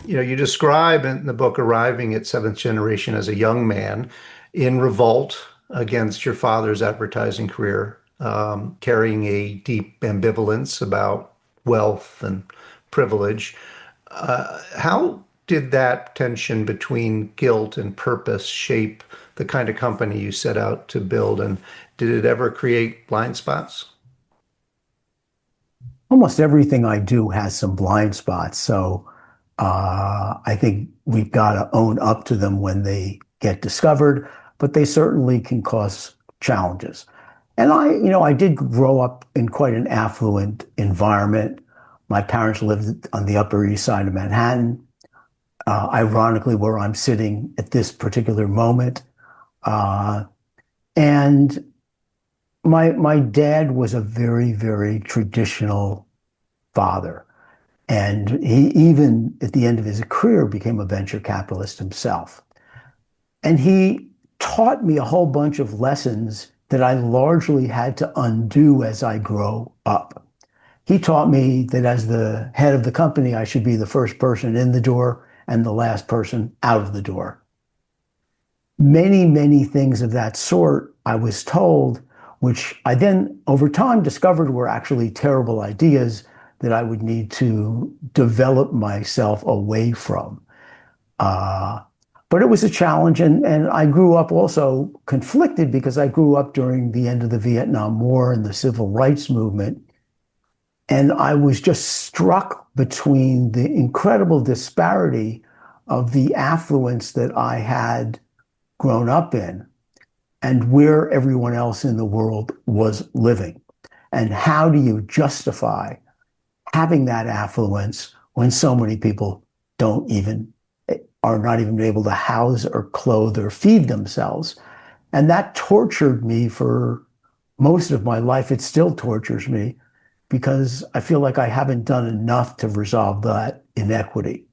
You describe in the book arriving at seventh generation as a young man in revolt against your father's advertising career, carrying a deep ambivalence about wealth and privilege. How did that tension between guilt and purpose shape the kind of company you set out to build? And did it ever create blind spots? Almost everything I do has some blind spots. So I think we've got to own up to them when they get discovered, but they certainly can cause challenges. And I did grow up in quite an affluent environment. My parents lived on the Upper East Side of Manhattan, ironically, where I'm sitting at this particular moment. Uh, and my dad was a very, very traditional father. And he, even at the end of his career, became a venture capitalist himself. And he taught me a whole bunch of lessons that I largely had to undo as I grow up. He taught me that as the head of the company, I should be the first person in the door and the last person out of the door. Many, many things of that sort I was told, which I then over time discovered were actually terrible ideas that I would need to develop myself away from. Uh, but it was a challenge, and I grew up also conflicted because I grew up during the end of the Vietnam War and the civil rights movement. And I was just struck between the incredible disparity of the affluence that I had grown up in and where everyone else in the world was living. And how do you justify having that affluence when so many people don't even are not even able to house or clothe or feed themselves? And that tortured me for most of my life. It still tortures me because I feel like I haven't done enough to resolve that inequity.